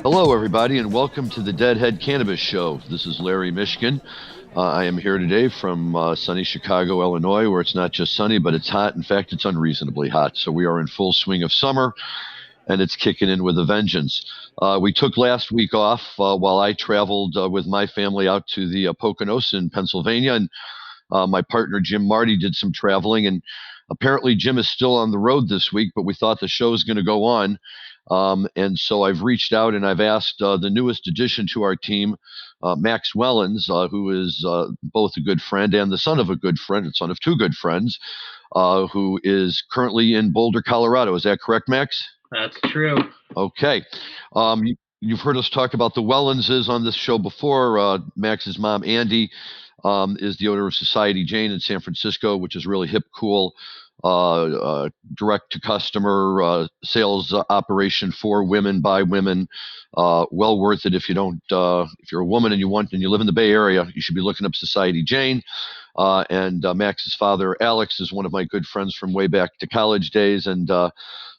Hello, everybody, and welcome to the Deadhead Cannabis Show. This is Larry Mishkin. I am here today from sunny Chicago, Illinois, where it's not just sunny, but it's hot. In fact, it's unreasonably hot. So we are in full swing of summer, and it's kicking in with a vengeance. We took last week off while I traveled with my family out to the Poconos in Pennsylvania, and my partner Jim Marty did some traveling, and apparently Jim is still on the road this week, but we thought the show was going to go on. And so I've reached out and I've asked the newest addition to our team, Max Wellins, who is both a good friend and the son of a good friend, and son of two good friends, who is currently in Boulder, Colorado. Is that correct, Max? That's true. Okay. You've heard us talk about the Wellinses on this show before. Max's mom, Andy, is the owner of Society Jane in San Francisco, which is really hip, cool, direct-to-customer sales operation for women by women. Well worth it if you don't. If you're a woman and you live in the Bay Area, you should be looking up Society Jane. And Max's father, Alex, is one of my good friends from way back to college days, and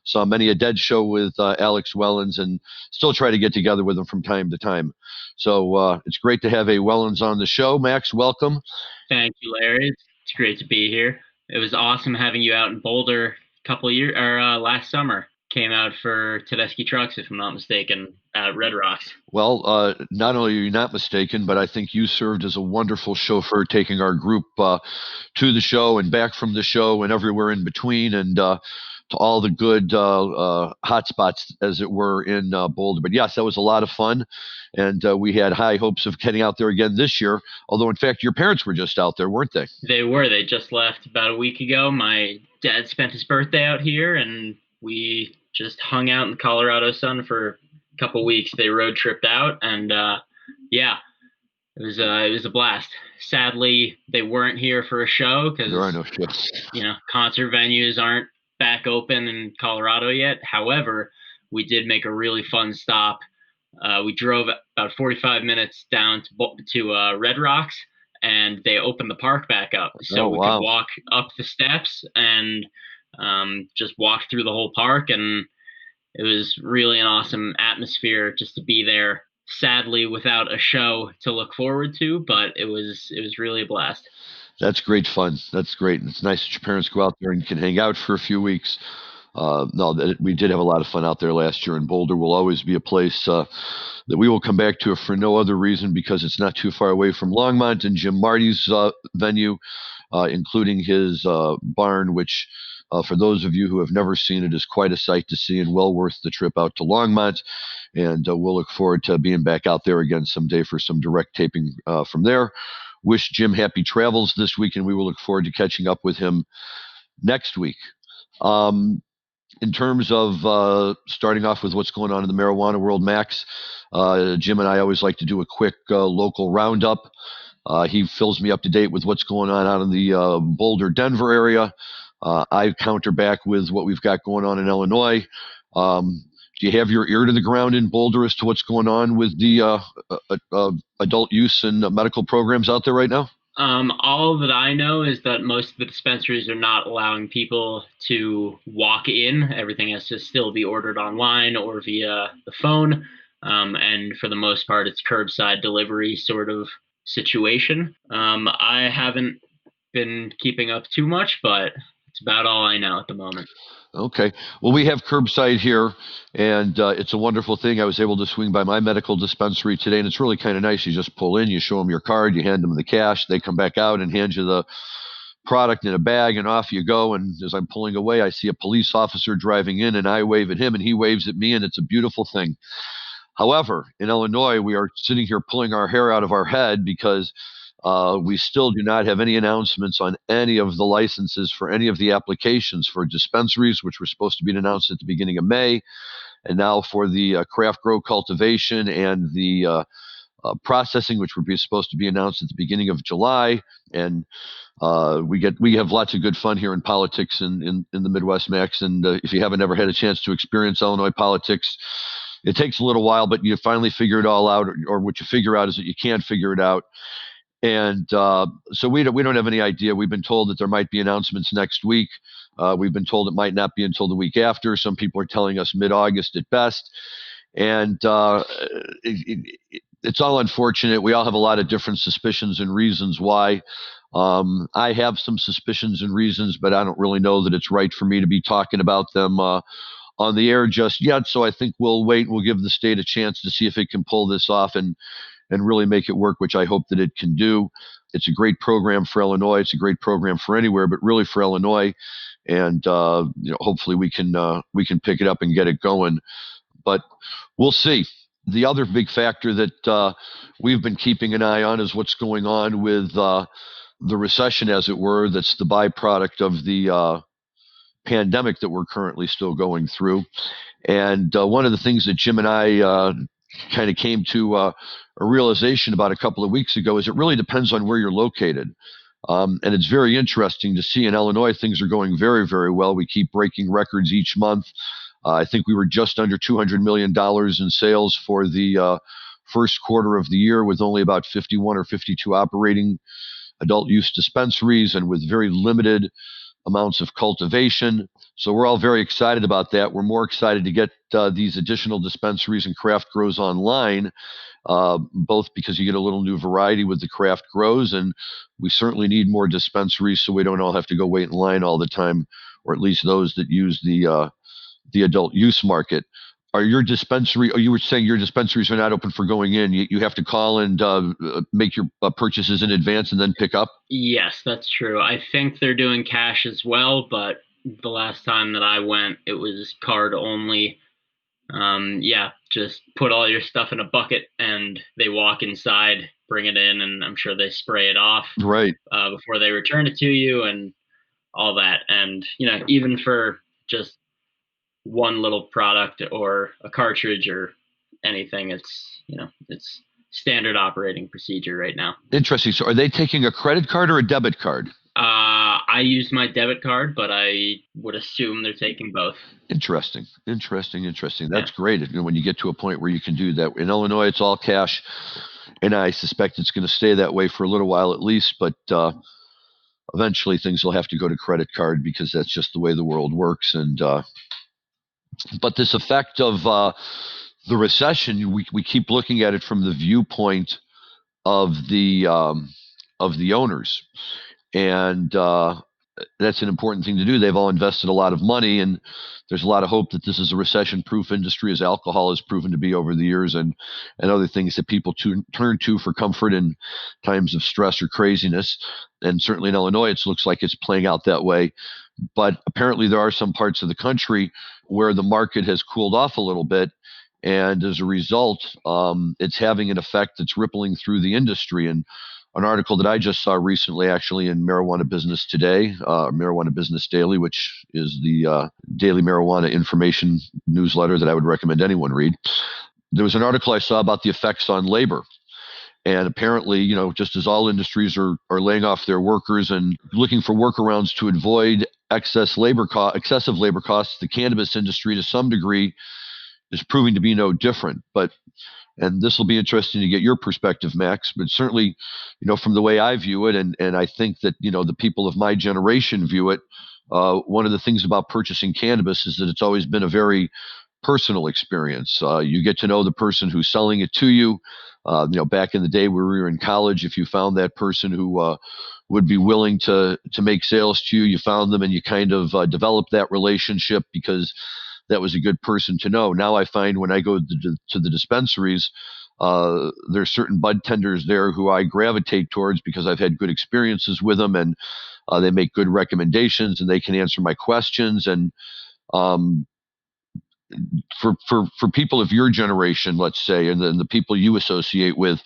saw many a dead show with Alex Wellins, and still try to get together with him from time to time. So it's great to have a Wellins on the show. Max, welcome. Thank you, Larry. It's great to be here. It was awesome having you out in Boulder last summer. Came out for Tedeschi Trucks, if I'm not mistaken, at Red Rocks. Well, not only are you not mistaken, but I think you served as a wonderful chauffeur, taking our group to the show and back from the show and everywhere in between, and to all the good hot spots, as it were, in Boulder. But yes, that was a lot of fun, and we had high hopes of getting out there again this year, although in fact your parents were just out there, weren't they? They were. They just left about a week ago. My dad spent his birthday out here, and we just hung out in the Colorado sun for a couple weeks. They road tripped out, and yeah, it was a blast. Sadly, they weren't here for a show because there are no shows. Concert venues aren't back open in Colorado yet. However, we did make a really fun stop. We drove about 45 minutes down to Red Rocks, and they opened the park back up, so we could walk up the steps and just walk through the whole park, and it was really an awesome atmosphere just to be there. Sadly, without a show to look forward to, but it was really a blast. That's great fun. That's great. It's nice that your parents go out there and can hang out for a few weeks. We did have a lot of fun out there last year, and Boulder will always be a place that we will come back to, if for no other reason, because it's not too far away from Longmont and Jim Marty's venue, including his barn, which, for those of you who have never seen it, is quite a sight to see and well worth the trip out to Longmont. And we'll look forward to being back out there again someday for some direct taping from there. Wish Jim happy travels this week, and we will look forward to catching up with him next week. In terms of starting off with what's going on in the marijuana world, Max, Jim and I always like to do a quick local roundup. He fills me up to date with what's going on out in the Boulder, Denver area. I counter back with what we've got going on in Illinois. Do you have your ear to the ground in Boulder as to what's going on with the adult use and medical programs out there right now? All that I know is that most of the dispensaries are not allowing people to walk in. Everything has to still be ordered online or via the phone. And for the most part, it's curbside delivery sort of situation. I haven't been keeping up too much, but it's about all I know at the moment. Okay. Well, we have curbside here, and it's a wonderful thing. I was able to swing by my medical dispensary today, and it's really kind of nice. You just pull in, you show them your card, you hand them the cash, they come back out and hand you the product in a bag, and off you go. And as I'm pulling away, I see a police officer driving in, and I wave at him, and he waves at me, and it's a beautiful thing. However, in Illinois, we are sitting here pulling our hair out of our head because we still do not have any announcements on any of the licenses for any of the applications for dispensaries, which were supposed to be announced at the beginning of May, and now for the craft grow cultivation and the processing, which would be supposed to be announced at the beginning of July. And we have lots of good fun here in politics in the Midwest, Max. And if you haven't ever had a chance to experience Illinois politics, it takes a little while, but you finally figure it all out, or what you figure out is that you can't figure it out. And so we don't have any idea. We've been told that there might be announcements next week. We've been told it might not be until the week after. Some people are telling us mid-August at best. And it's all unfortunate. We all have a lot of different suspicions and reasons why. I have some suspicions and reasons, but I don't really know that it's right for me to be talking about them on the air just yet. So I think we'll wait. We'll give the state a chance to see if it can pull this off and really make it work, which I hope that it can do. It's a great program for Illinois. It's a great program for anywhere, but really for Illinois. And hopefully we can pick it up and get it going. But we'll see. The other big factor that we've been keeping an eye on is what's going on with the recession, as it were. That's the byproduct of the pandemic that we're currently still going through. And one of the things that Jim and I kind of came to a realization about a couple of weeks ago is it really depends on where you're located. And it's very interesting to see in Illinois, things are going very, very well. We keep breaking records each month. I think we were just under $200 million in sales for the first quarter of the year, with only about 51 or 52 operating adult use dispensaries and with very limited amounts of cultivation. So we're all very excited about that. We're more excited to get these additional dispensaries and craft grows online, both because you get a little new variety with the craft grows, and we certainly need more dispensaries so we don't all have to go wait in line all the time, or at least those that use the adult use market. Are your dispensary? Or you were saying your dispensaries are not open for going in. You have to call and make your purchases in advance and then pick up. Yes, that's true. I think they're doing cash as well, but the last time that I went, it was card only. Yeah, just put all your stuff in a bucket and they walk inside, bring it in, and I'm sure they spray it off Right. before they return it to you and all that. And, even for just one little product or a cartridge or anything, it's standard operating procedure right now. Interesting. So are they taking a credit card or a debit card? I use my debit card, but I would assume they're taking both. Interesting. That's Yeah. great. When you get to a point where you can do that. In Illinois, it's all cash, and I suspect it's going to stay that way for a little while at least. But eventually, things will have to go to credit card because that's just the way the world works. And but this effect of the recession, we keep looking at it from the viewpoint of the owners, and that's an important thing to do. They've all invested a lot of money, and there's a lot of hope that this is a recession-proof industry, as alcohol has proven to be over the years, and other things that people turn to for comfort in times of stress or craziness. And certainly in Illinois, it looks like it's playing out that way. But apparently, there are some parts of the country where the market has cooled off a little bit. And as a result, it's having an effect that's rippling through the industry. And an article that I just saw recently, actually, in Marijuana Business Today, Marijuana Business Daily, which is the daily marijuana information newsletter that I would recommend anyone read. There was an article I saw about the effects on labor. And apparently, just as all industries are laying off their workers and looking for workarounds to avoid excessive labor costs, the cannabis industry, to some degree, is proving to be no different. And this will be interesting to get your perspective, Max, but certainly, from the way I view it, and I think that, the people of my generation view it, one of the things about purchasing cannabis is that it's always been a very personal experience. You get to know the person who's selling it to you. Back in the day where we were in college, if you found that person who would be willing to make sales to you, you found them and you kind of developed that relationship because that was a good person to know. Now I find when I go to the dispensaries, there's certain bud tenders there who I gravitate towards because I've had good experiences with them, and they make good recommendations and they can answer my questions. And for people of your generation, let's say, and the people you associate with,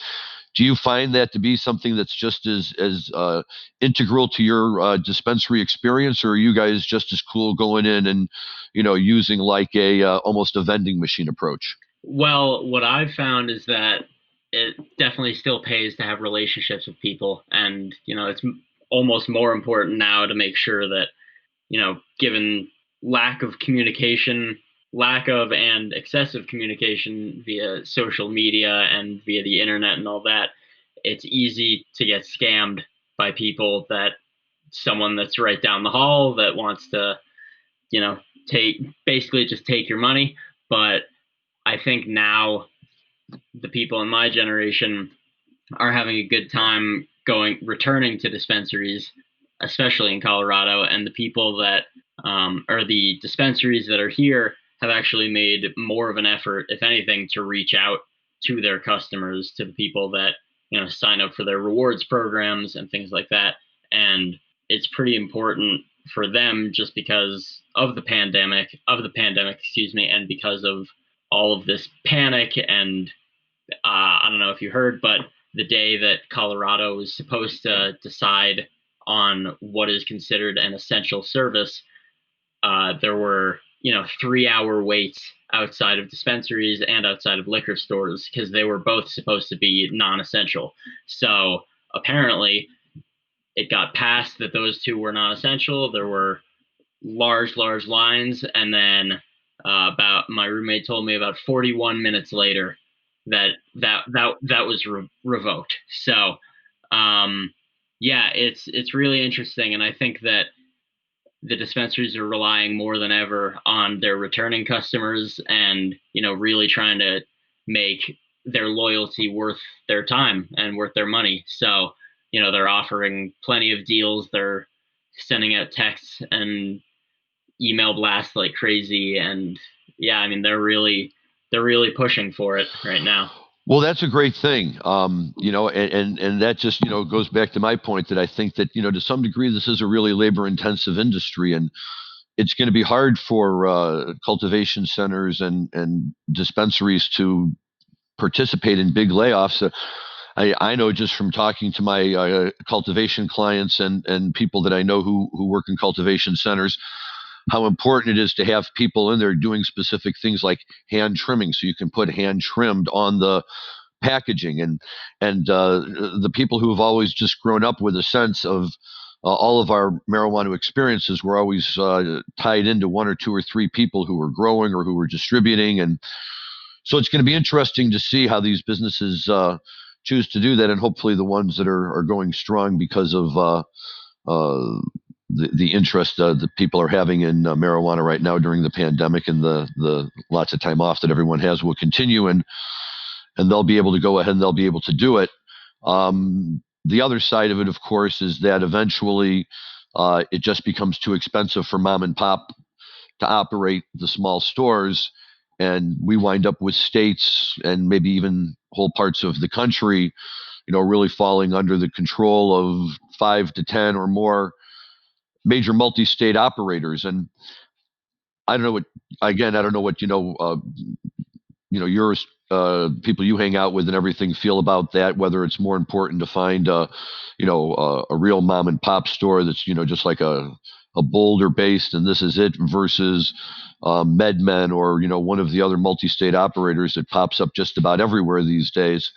do you find that to be something that's just as integral to your dispensary experience, or are you guys just as cool going in and using like a almost a vending machine approach? Well, what I've found is that it definitely still pays to have relationships with people, and it's almost more important now to make sure that given lack of communication, lack of and excessive communication via social media and via the internet and all that, it's easy to get scammed by people, that someone that's right down the hall that wants to, take your money. But I think now the people in my generation are having a good time returning to dispensaries, especially in Colorado, and the people that or the dispensaries that are here have actually made more of an effort, if anything, to reach out to their customers, to the people that sign up for their rewards programs and things like that. And it's pretty important for them just because of the pandemic, excuse me, and because of all of this panic and I don't know if you heard, but the day that Colorado was supposed to decide on what is considered an essential service, there were 3-hour waits outside of dispensaries and outside of liquor stores because they were both supposed to be non-essential. So apparently, it got passed that those two were non-essential. There were large lines, and then about my roommate told me about 41 minutes later that was revoked. So yeah, it's really interesting, and I think that the dispensaries are relying more than ever on their returning customers and really trying to make their loyalty worth their time and worth their money. So they're offering plenty of deals. They're sending out texts and email blasts like crazy, and yeah, I mean they're really pushing for it right now. Well, that's a great thing. And that just, goes back to my point that I think that, to some degree, this is a really labor intensive industry, and it's going to be hard for cultivation centers and dispensaries to participate in big layoffs. I know just from talking to my cultivation clients and people that I know who work in cultivation centers, how important it is to have people in there doing specific things like hand trimming, so you can put hand trimmed on the packaging, and the people who have always just grown up with a sense of all of our marijuana experiences were always tied into one or two or three people who were growing or who were distributing, and so it's going to be interesting to see how these businesses choose to do that, and hopefully the ones that are going strong because of uh, the interest that people are having in marijuana right now during the pandemic and the lots of time off that everyone has will continue, and they'll be able to go ahead and they'll be able to do it. The other side of it, of course, is that eventually it just becomes too expensive for mom and pop to operate the small stores, and we wind up with states and maybe even whole parts of the country, really falling under the control of 5 to 10 or more major multi-state operators. And I don't know what, again, I don't know what your people you hang out with and everything feel about that. Whether it's more important to find a real mom and pop store that's just like a Boulder based and this is it versus MedMen or one of the other multi-state operators that pops up just about everywhere these days.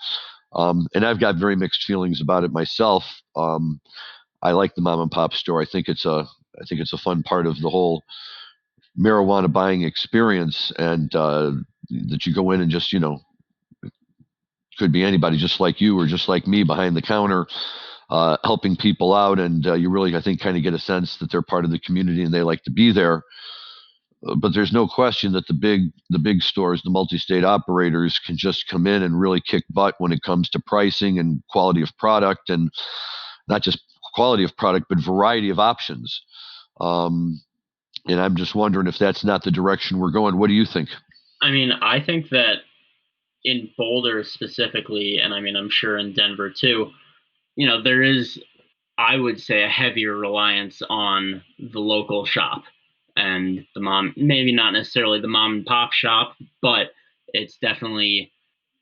And I've got very mixed feelings about it myself. I like the mom and pop store. I think it's a fun part of the whole marijuana buying experience, and that you go in and just could be anybody just like you or just like me behind the counter helping people out, and you really, I think, kind of get a sense that they're part of the community and they like to be there. But there's no question that the big stores, the multi-state operators, can just come in and really kick butt when it comes to pricing and quality of product, and not just quality of product but variety of options. um, and I'm just wondering if that's not the direction we're going. What do you think? I mean, I think that in Boulder specifically, and I mean, I'm sure in Denver too, there is, I would say, a heavier reliance on the local shop and the mom, maybe not necessarily the mom and pop shop, but it's definitely,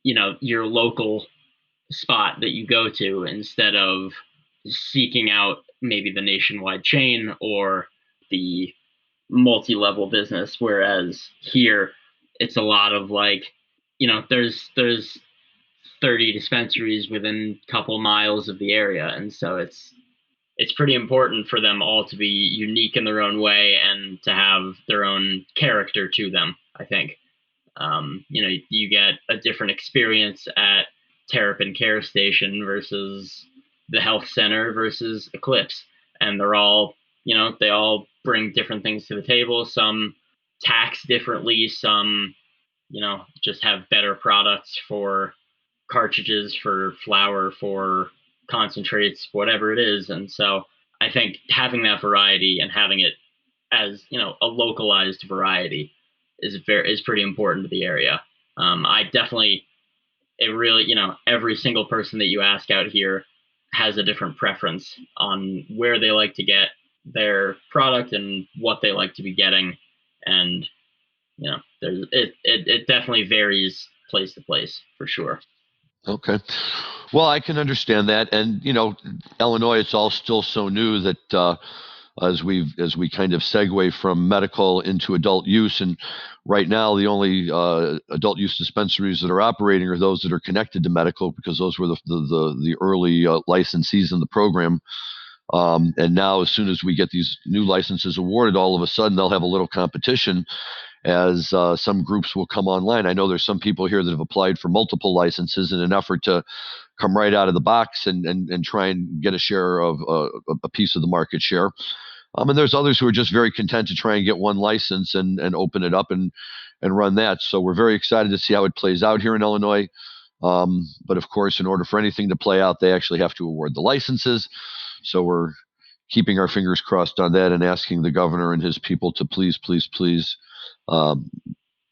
your local spot that you go to instead of seeking out maybe the nationwide chain or the multi-level business. Whereas here, it's a lot of like, there's 30 dispensaries within a couple miles of the area, and so it's pretty important for them all to be unique in their own way and to have their own character to them. I think you get a different experience at Terrapin Care Station versus the health center versus Eclipse, and they all bring different things to the table. Some tax differently, some just have better products for cartridges, for flower, for concentrates, whatever it is. And so I think having that variety and having it as a localized variety is pretty important to the area. I definitely it really every single person that you ask out here has a different preference on where they like to get their product and what they like to be getting, and it definitely varies place to place for sure. Okay. Well, I can understand that. And, Illinois, it's all still so new that as we kind of segue from medical into adult use, and right now the only adult use dispensaries that are operating are those that are connected to medical, because those were the early licensees in the program. And now, as soon as we get these new licenses awarded, all of a sudden they'll have a little competition as some groups will come online. I know there's some people here that have applied for multiple licenses in an effort to come right out of the box and try and get a share of a piece of the market share. And there's others who are just very content to try and get one license and open it up and run that. So we're very excited to see how it plays out here in Illinois. But of course, in order for anything to play out, they actually have to award the licenses. So we're keeping our fingers crossed on that and asking the governor and his people to please, please, please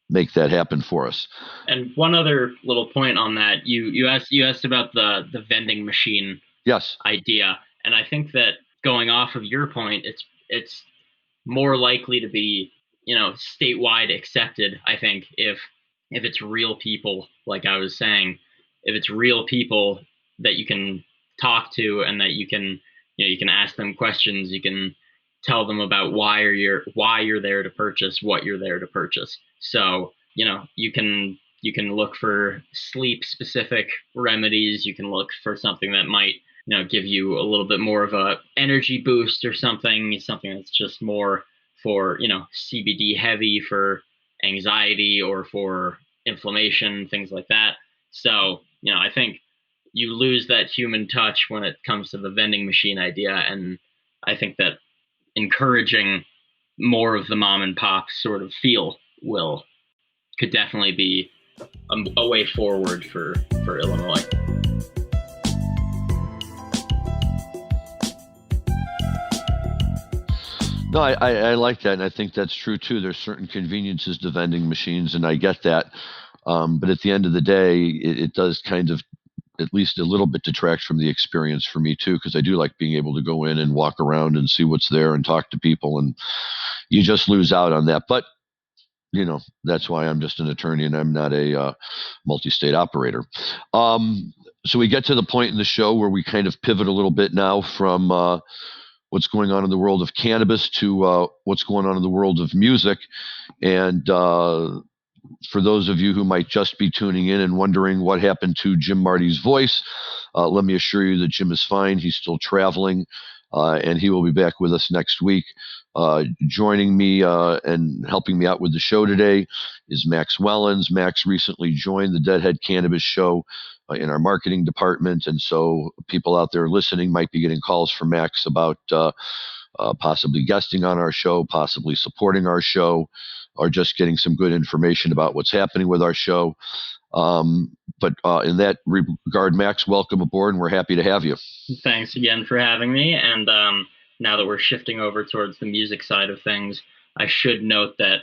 make that happen for us. And one other little point on that, you asked about the vending machine Yes. idea, and I think that going off of your point, it's more likely to be statewide accepted. I think if it's real people, like I was saying, if it's real people that you can talk to and that you can ask them questions, you can tell them about why you're there to purchase what you're there to purchase. So you can look for sleep specific remedies. You can look for something that might give you a little bit more of a energy boost or something that's just more for CBD heavy for anxiety or for inflammation, things like that. So I think you lose that human touch when it comes to the vending machine idea, and I think that encouraging more of the mom and pop sort of feel could definitely be a way forward for Illinois. No, I like that, and I think that's true too. There's certain conveniences to vending machines, and I get that. But at the end of the day, it does kind of at least a little bit detract from the experience for me too, because I do like being able to go in and walk around and see what's there and talk to people, and you just lose out on that. But that's why I'm just an attorney and I'm not a multi-state operator. So we get to the point in the show where we kind of pivot a little bit now from what's going on in the world of cannabis to what's going on in the world of music. And for those of you who might just be tuning in and wondering what happened to Jim Marty's voice, let me assure you that Jim is fine. He's still traveling, and he will be back with us next week. Joining me and helping me out with the show today is Max Wellins. Max recently joined the Deadhead Cannabis Show in our marketing department, and so people out there listening might be getting calls from Max about possibly guesting on our show, possibly supporting our show, or just getting some good information about what's happening with our show. But in that regard, Max, welcome aboard, and we're happy to have you. Thanks again for having me. And now that we're shifting over towards the music side of things, I should note that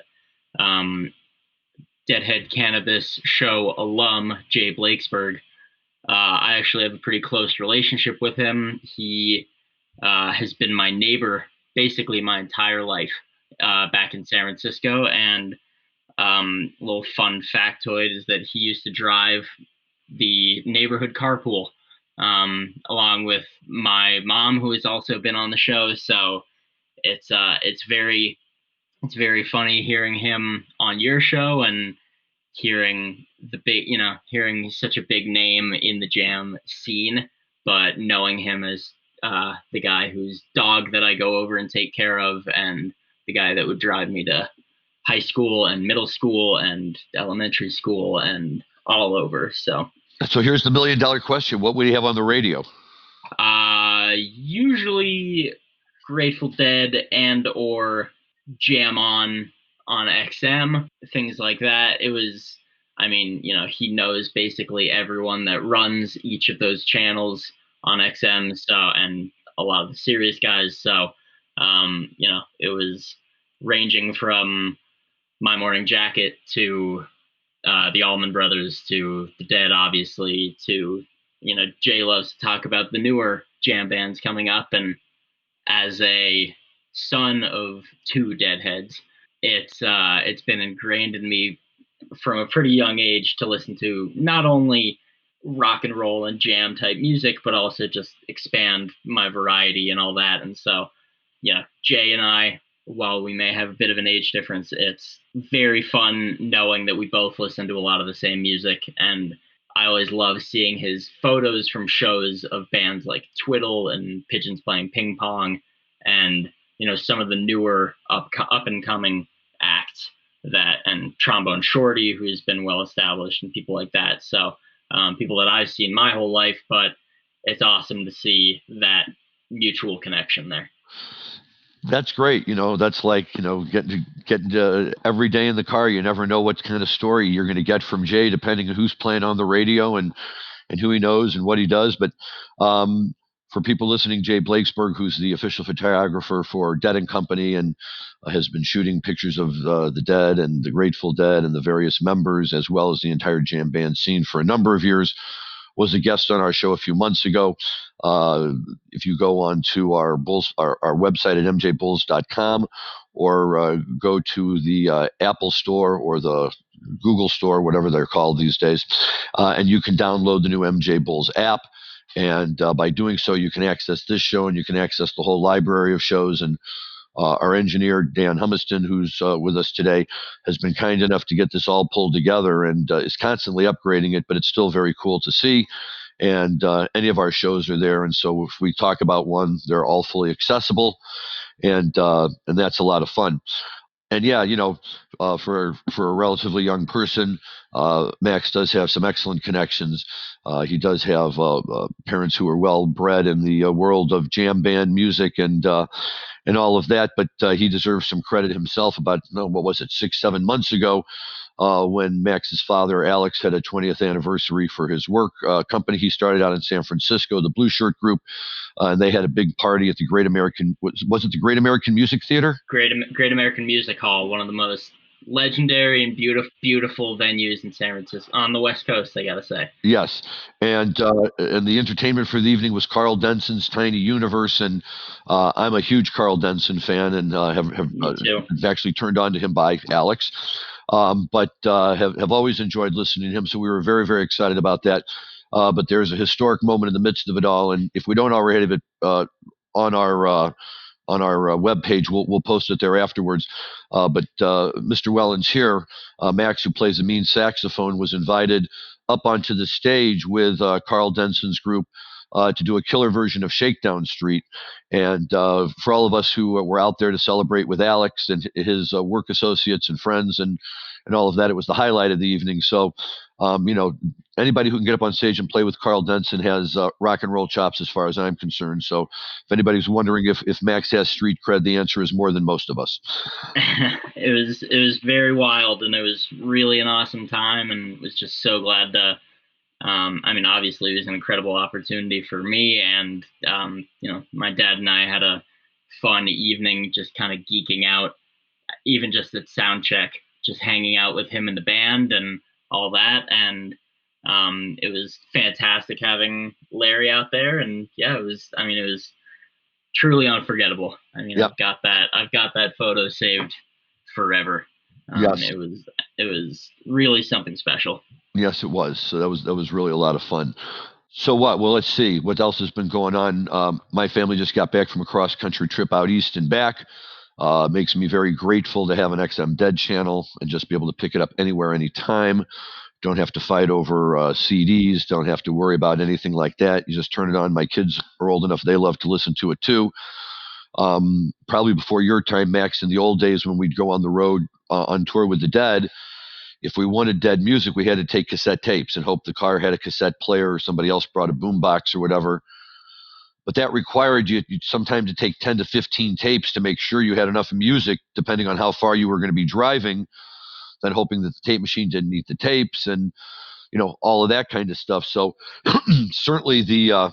Deadhead Cannabis Show alum Jay Blakesberg, I actually have a pretty close relationship with him. He has been my neighbor basically my entire life back in San Francisco. And a little fun factoid is that he used to drive the neighborhood carpool along with my mom, who has also been on the show. So it's very funny hearing him on your show and hearing hearing such a big name in the jam scene, but knowing him as the guy whose dog that I go over and take care of, and the guy that would drive me to high school and middle school and elementary school and all over. So here's the $1 million question. What would he have on the radio? Usually Grateful Dead and or Jam on XM, things like that. It was I mean, he knows basically everyone that runs each of those channels on XM. So, and a lot of the serious guys. So, it was ranging from My Morning Jacket to the Allman Brothers to the Dead, obviously, to Jay loves to talk about the newer jam bands coming up, and as a son of two Deadheads, it's been ingrained in me from a pretty young age to listen to not only rock and roll and jam type music, but also just expand my variety and all that. And so, Jay and I, while we may have a bit of an age difference, it's very fun knowing that we both listen to a lot of the same music. And I always love seeing his photos from shows of bands like Twiddle and Pigeons Playing Ping Pong, and some of the newer up and coming acts that, and Trombone Shorty, who's been well established, and people like that. So people that I've seen my whole life, but it's awesome to see that mutual connection there. That's great. That's like, getting every day in the car. You never know what kind of story you're going to get from Jay, depending on who's playing on the radio and who he knows and what he does. But for people listening, Jay Blakesberg, who's the official photographer for Dead and Company, and has been shooting pictures of the Dead and the Grateful Dead and the various members, as well as the entire jam band scene for a number of years, was a guest on our show a few months ago. If you go on to our website at mjbulls.com, or go to the Apple Store or the Google Store, whatever they're called these days, and you can download the new MJ Bulls app. And by doing so, you can access this show and you can access the whole library of shows. And our engineer, Dan Humiston, who's with us today, has been kind enough to get this all pulled together and is constantly upgrading it, but it's still very cool to see. And any of our shows are there. And so if we talk about one, they're all fully accessible. And that's a lot of fun. And yeah, for a relatively young person, Max does have some excellent connections. He does have parents who are well bred in the world of jam band music and all of that. But he deserves some credit himself. About what was it, 6-7 months ago, when Max's father Alex had a 20th anniversary for his work company he started out in San Francisco, the Blue Shirt Group. And they had a big party at the Great American, was it the Great American Music Theater? Great American Music Hall, one of the most legendary and beautiful venues in San Francisco, on the West Coast, I gotta say. Yes, and the entertainment for the evening was Karl Denson's Tiny Universe, and I'm a huge Karl Denson fan, and have actually turned on to him by Alex, but have always enjoyed listening to him. So we were very, very excited about that. But there's a historic moment in the midst of it all, and if we don't already have it on our webpage, we'll post it there afterwards. But Mr. Wellins here, Max, who plays the mean saxophone, was invited up onto the stage with Karl Denson's group to do a killer version of Shakedown Street. And for all of us who were out there to celebrate with Alex and his work associates and friends and all of that, it was the highlight of the evening. So, anybody who can get up on stage and play with Karl Denson has rock and roll chops as far as I'm concerned. So if anybody's wondering if Max has street cred, the answer is more than most of us. It was very wild, and it was really an awesome time, and was just so glad to obviously it was an incredible opportunity for me, and my dad and I had a fun evening just kind of geeking out, even just at sound check, just hanging out with him in the band and all that. And it was fantastic having Larry out there. And yeah, it was truly unforgettable. Yep. I've got that photo saved forever. Yes. It was really something special. Yes, it was. So that was really a lot of fun. So what? Well, let's see what else has been going on. My family just got back from a cross-country trip out east and back. Makes me very grateful to have an XM Dead channel and just be able to pick it up anywhere, anytime. Don't have to fight over CDs. Don't have to worry about anything like that. You just turn it on. My kids are old enough; they love to listen to it too. Probably before your time, Max, in the old days when we'd go on the road on tour with the Dead, if we wanted Dead music, we had to take cassette tapes and hope the car had a cassette player or somebody else brought a boombox or whatever. But that required you sometimes to take 10 to 15 tapes to make sure you had enough music, depending on how far you were going to be driving, then hoping that the tape machine didn't eat the tapes, and all of that kind of stuff. So certainly the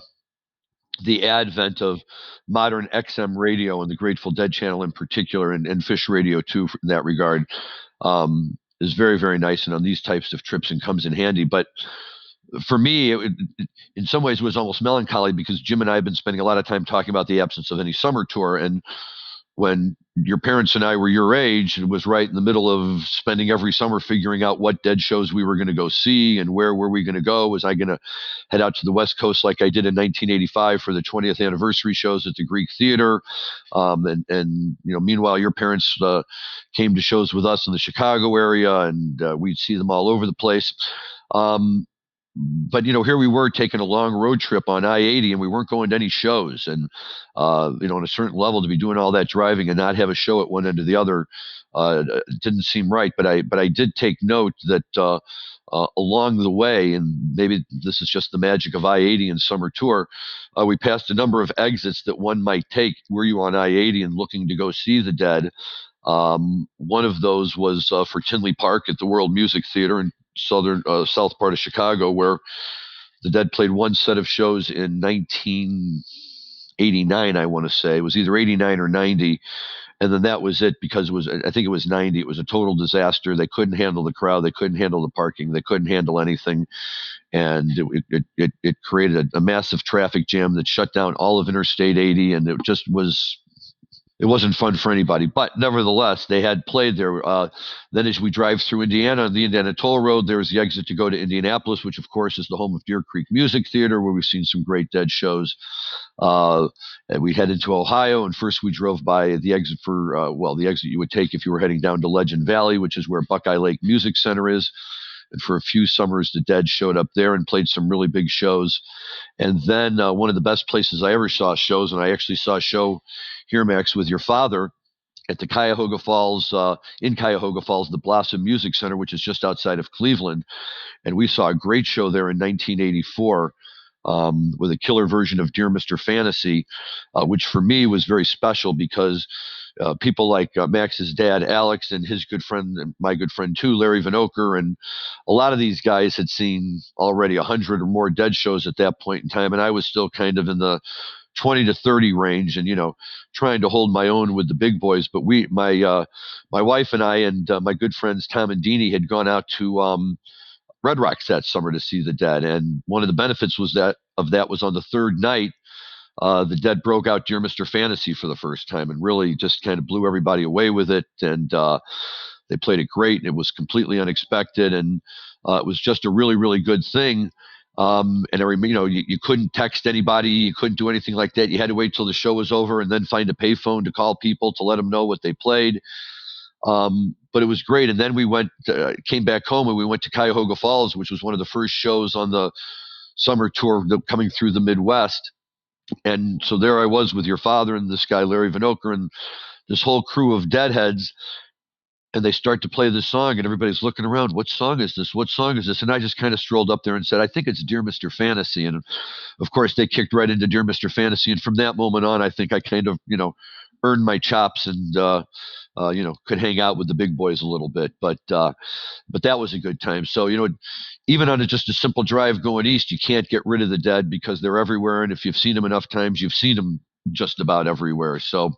advent of modern XM radio and the Grateful Dead channel in particular, and Fish Radio too, in that regard, is very, very nice, and on these types of trips and comes in handy. But for me, in some ways, it was almost melancholy because Jim and I have been spending a lot of time talking about the absence of any summer tour. And when your parents and I were your age, it was right in the middle of spending every summer figuring out what Dead shows we were going to go see and where were we going to go. Was I going to head out to the West Coast like I did in 1985 for the 20th anniversary shows at the Greek Theater? And meanwhile, your parents came to shows with us in the Chicago area, and we'd see them all over the place. But here we were taking a long road trip on I-80, and we weren't going to any shows. And on a certain level, to be doing all that driving and not have a show at one end or the other didn't seem right. But I did take note that along the way, and maybe this is just the magic of I-80 and summer tour, we passed a number of exits that one might take. Were you on I-80 and looking to go see the Dead? One of those was for Tinley Park at the World Music Theater in south part of Chicago, where the Dead played one set of shows in 1989. I want to say it was either 89 or 90, and then that was it, because I think it was 90. It was a total disaster. They couldn't handle the crowd. They couldn't handle the parking. They couldn't handle anything, and it created a massive traffic jam that shut down all of Interstate 80, and it just was. It wasn't fun for anybody, but nevertheless, they had played there. Then as we drive through Indiana, on the Indiana Toll Road, there was the exit to go to Indianapolis, which of course is the home of Deer Creek Music Theater, where we've seen some great Dead shows. And we head into Ohio, and first we drove by the exit for, the exit you would take if you were heading down to Legend Valley, which is where Buckeye Lake Music Center is. And for a few summers, the Dead showed up there and played some really big shows. And then one of the best places I ever saw shows, and I actually saw a show here, Max, with your father at the Cuyahoga Falls, the Blossom Music Center, which is just outside of Cleveland. And we saw a great show there in 1984 with a killer version of Dear Mr. Fantasy, which for me was very special because people like Max's dad, Alex, and his good friend, and my good friend too, Larry Vanoker, and a lot of these guys had seen already 100 or more Dead shows at that point in time, and I was still kind of in the 20 to 30 range, and trying to hold my own with the big boys. But my wife and I and my good friends Tom and Deanie had gone out to Red Rocks that summer to see the Dead, and one of the benefits was that was on the third night. The Dead broke out Dear Mr. Fantasy for the first time and really just kind of blew everybody away with it. And they played it great, and it was completely unexpected, and it was just a really, really good thing. And you couldn't text anybody, you couldn't do anything like that. You had to wait till the show was over and then find a payphone to call people to let them know what they played. But it was great. And then we came back home, and we went to Cuyahoga Falls, which was one of the first shows on the summer tour coming through the Midwest. And so there I was with your father and this guy, Larry Vanoker, and this whole crew of Deadheads. And they start to play this song, and everybody's looking around. What song is this? What song is this? And I just kind of strolled up there and said, I think it's Dear Mr. Fantasy. And of course, they kicked right into Dear Mr. Fantasy. And from that moment on, I think I kind of, earned my chops and, could hang out with the big boys a little bit. But that was a good time. So, even on just a simple drive going east, you can't get rid of the Dead because they're everywhere. And if you've seen them enough times, you've seen them just about everywhere. So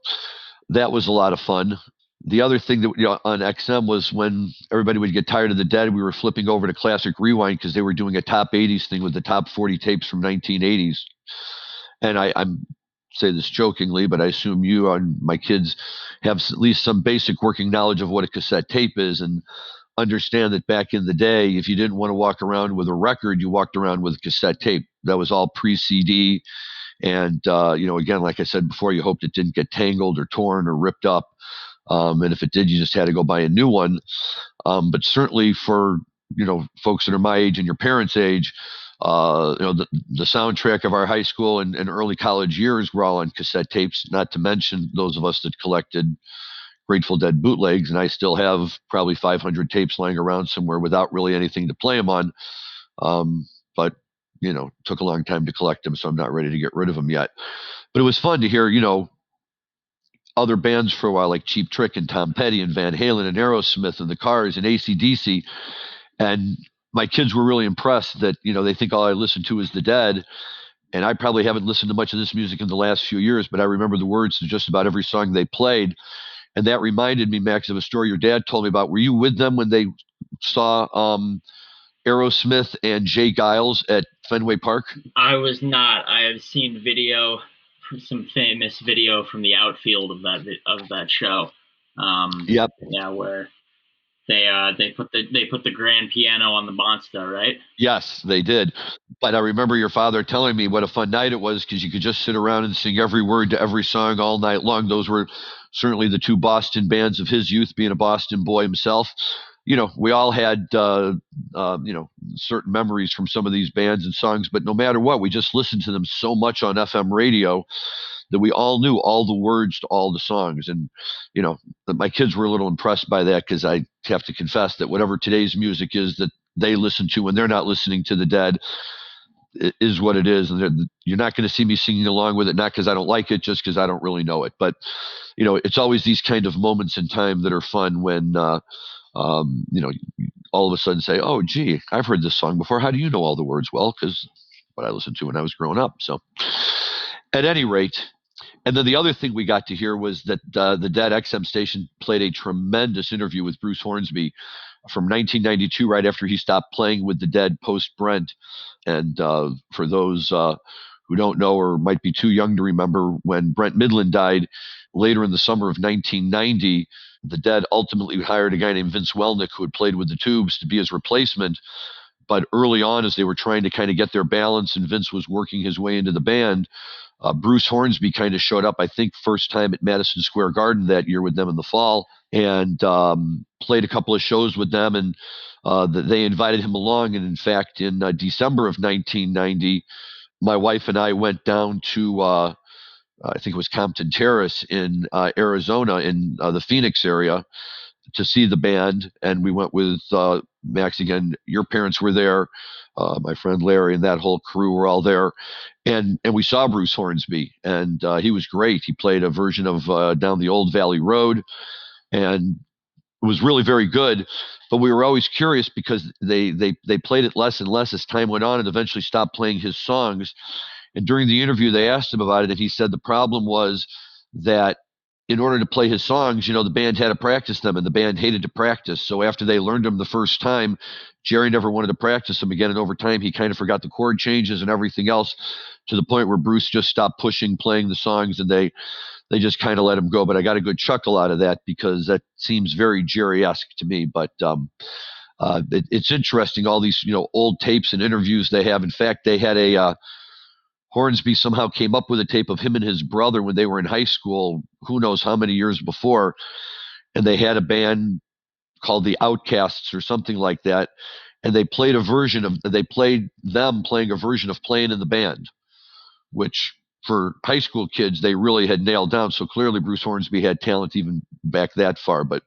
that was a lot of fun. The other thing that on XM was when everybody would get tired of the Dead, we were flipping over to Classic Rewind because they were doing a top 80s thing with the top 40 tapes from 1980s. And I'm say this jokingly, but I assume you and my kids have at least some basic working knowledge of what a cassette tape is, and understand that back in the day, if you didn't want to walk around with a record, you walked around with a cassette tape. That was all pre-CD. And, again, like I said before, you hoped it didn't get tangled or torn or ripped up. And if it did, you just had to go buy a new one. But certainly for, folks that are my age and your parents' age, the soundtrack of our high school and early college years were all on cassette tapes, not to mention those of us that collected Grateful Dead bootlegs. And I still have probably 500 tapes lying around somewhere without really anything to play them on. But took a long time to collect them, so I'm not ready to get rid of them yet. But it was fun to hear, other bands for a while, like Cheap Trick and Tom Petty and Van Halen and Aerosmith and the Cars and AC/DC. And my kids were really impressed that, they think all I listen to is the Dead. And I probably haven't listened to much of this music in the last few years, but I remember the words to just about every song they played. And that reminded me, Max, of a story your dad told me about. Were you with them when they saw Aerosmith and Jay Giles at Fenway Park? I was not. I have seen video, some famous video from the outfield of that show. Yep. Yeah, where they put the grand piano on the monster, right? Yes, they did. But I remember your father telling me what a fun night it was because you could just sit around and sing every word to every song all night long. Those were certainly the two Boston bands of his youth, being a Boston boy himself. We all had, certain memories from some of these bands and songs, but no matter what, we just listened to them so much on FM radio that we all knew all the words to all the songs. And, my kids were a little impressed by that because I have to confess that whatever today's music is that they listen to when they're not listening to the Dead is what it is. And you're not going to see me singing along with it, not because I don't like it, just because I don't really know it. But, it's always these kind of moments in time that are fun when, all of a sudden say, oh, gee, I've heard this song before. How do you know all the words? Well, because what I listened to when I was growing up. So at any rate, and then the other thing we got to hear was that the Dead XM station played a tremendous interview with Bruce Hornsby from 1992, right after he stopped playing with the Dead post Brent. And for those who don't know or might be too young to remember, when Brent Midland died later in the summer of 1990, the Dead ultimately hired a guy named Vince Welnick, who had played with the Tubes, to be his replacement. But early on, as they were trying to kind of get their balance and Vince was working his way into the band, Bruce Hornsby kind of showed up, I think, first time at Madison Square Garden that year with them in the fall, and played a couple of shows with them, and they invited him along. And in fact, in December of 1990, my wife and I went down to, I think it was Compton Terrace in Arizona, in the Phoenix area, to see the band. And we went with Max again. Your parents were there. My friend Larry and that whole crew were all there. And we saw Bruce Hornsby, and he was great. He played a version of Down the Old Valley Road, and it was really very good. But we were always curious because they played it less and less as time went on and eventually stopped playing his songs. And during the interview, they asked him about it, and he said the problem was that in order to play his songs, the band had to practice them, and the band hated to practice. So after they learned them the first time, Jerry never wanted to practice them again. And over time, he kind of forgot the chord changes and everything else, to the point where Bruce just stopped playing the songs, and they just kind of let him go. But I got a good chuckle out of that because that seems very Jerry-esque to me. But it's interesting, all these old tapes and interviews they have. In fact, they had Hornsby somehow came up with a tape of him and his brother when they were in high school, who knows how many years before, and they had a band called the Outcasts or something like that, and they played them playing a version of Playing in the Band, which for high school kids they really had nailed down. So clearly Bruce Hornsby had talent even back that far. But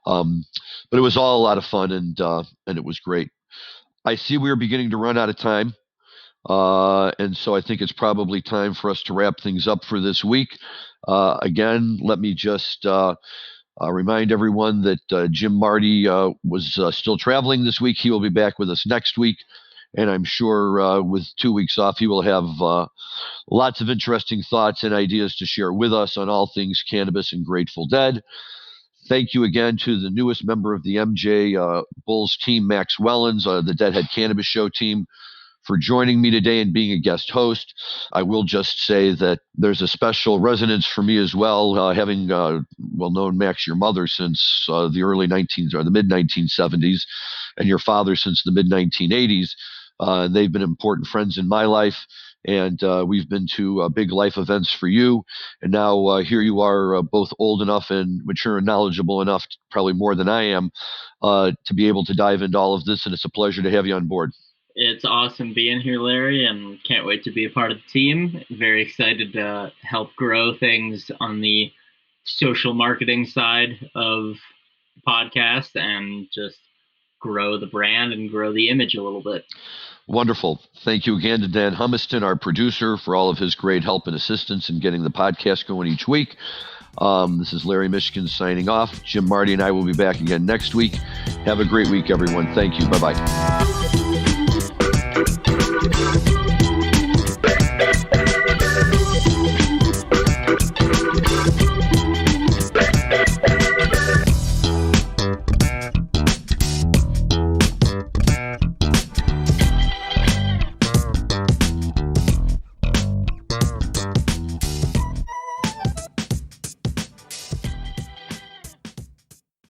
it was all a lot of fun, and it was great. I see we are beginning to run out of time. And so I think it's probably time for us to wrap things up for this week. Again, let me just remind everyone that Jim Marty was still traveling this week. He will be back with us next week. And I'm sure with 2 weeks off, he will have lots of interesting thoughts and ideas to share with us on all things cannabis and Grateful Dead. Thank you again to the newest member of the MJ Bulls team, Max Wellins, the Deadhead Cannabis Show team, for joining me today and being a guest host. I will just say that there's a special resonance for me as well, having known Max, your mother, since the early the mid 1970s, and your father since the mid 1980s. They've been important friends in my life, and we've been to big life events for you. And now here you are, both old enough and mature and knowledgeable enough, probably more than I am, to be able to dive into all of this. And it's a pleasure to have you on board. It's awesome being here, Larry, and can't wait to be a part of the team. Very excited to help grow things on the social marketing side of the podcast and just grow the brand and grow the image a little bit. Wonderful. Thank you again to Dan Humiston, our producer, for all of his great help and assistance in getting the podcast going each week. This is Larry Michigan signing off. Jim, Marty, and I will be back again next week. Have a great week, everyone. Thank you. Bye-bye.